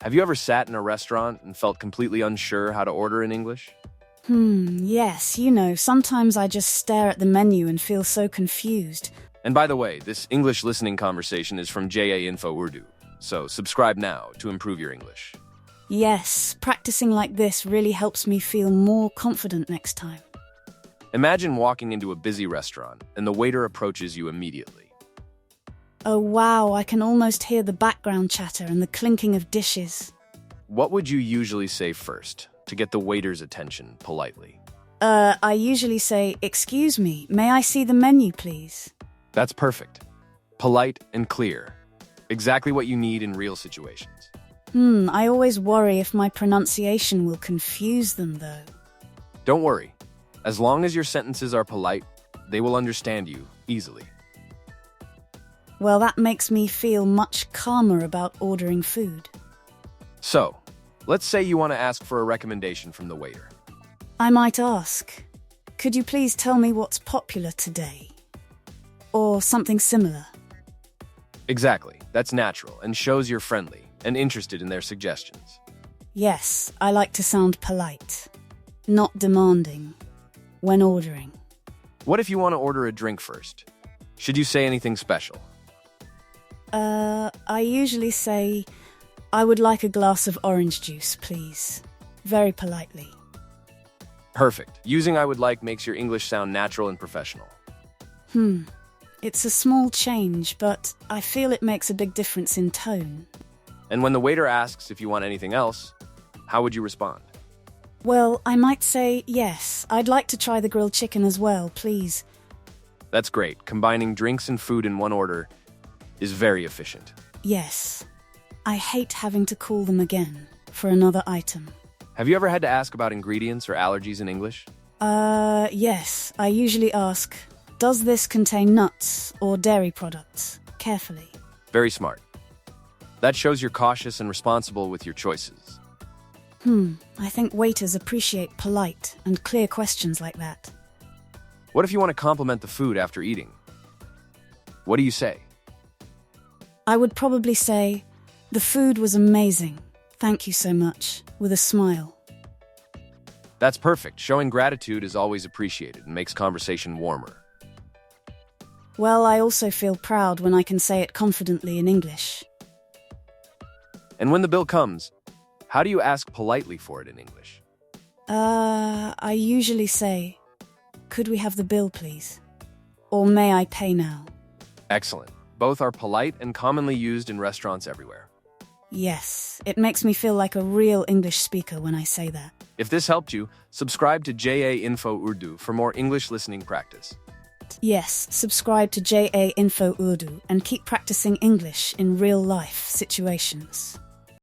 Have you ever sat in a restaurant and felt completely unsure how to order in English? Yes, sometimes I just stare at the menu and feel so confused. And by the way, this English listening conversation is from JA Info Urdu, so subscribe now to improve your English. Yes, practicing like this really helps me feel more confident next time. Imagine walking into a busy restaurant and the waiter approaches you immediately. Oh wow, I can almost hear the background chatter and the clinking of dishes. What would you usually say first to get the waiter's attention politely? I usually say, "Excuse me, may I see the menu, please?" That's perfect. Polite and clear. Exactly what you need in real situations. I always worry if my pronunciation will confuse them, though. Don't worry. As long as your sentences are polite, they will understand you easily. Well, that makes me feel much calmer about ordering food. So, let's say you want to ask for a recommendation from the waiter. I might ask, "Could you please tell me what's popular today?" Or something similar. Exactly. That's natural and shows you're friendly and interested in their suggestions. Yes, I like to sound polite, not demanding, when ordering. What if you want to order a drink first? Should you say anything special? I usually say, "I would like a glass of orange juice, please." Very politely. Perfect. Using "I would like" makes your English sound natural and professional. It's a small change, but I feel it makes a big difference in tone. And when the waiter asks if you want anything else, how would you respond? Well, I might say, "Yes, I'd like to try the grilled chicken as well, please." That's great. Combining drinks and food in one order is very efficient. Yes. I hate having to call them again for another item. Have you ever had to ask about ingredients or allergies in English? Yes. I usually ask, "Does this contain nuts or dairy products?" carefully. Very smart. That shows you're cautious and responsible with your choices. I think waiters appreciate polite and clear questions like that. What if you want to compliment the food after eating? What do you say? I would probably say, "The food was amazing. Thank you so much," with a smile. That's perfect. Showing gratitude is always appreciated and makes conversation warmer. Well, I also feel proud when I can say it confidently in English. And when the bill comes, how do you ask politely for it in English? I usually say, "Could we have the bill, please?" Or "May I pay now?" Excellent. Both are polite and commonly used in restaurants everywhere. Yes, it makes me feel like a real English speaker when I say that. If this helped you, subscribe to JA Info Urdu for more English listening practice. Yes, subscribe to JA Info Urdu and keep practicing English in real life situations.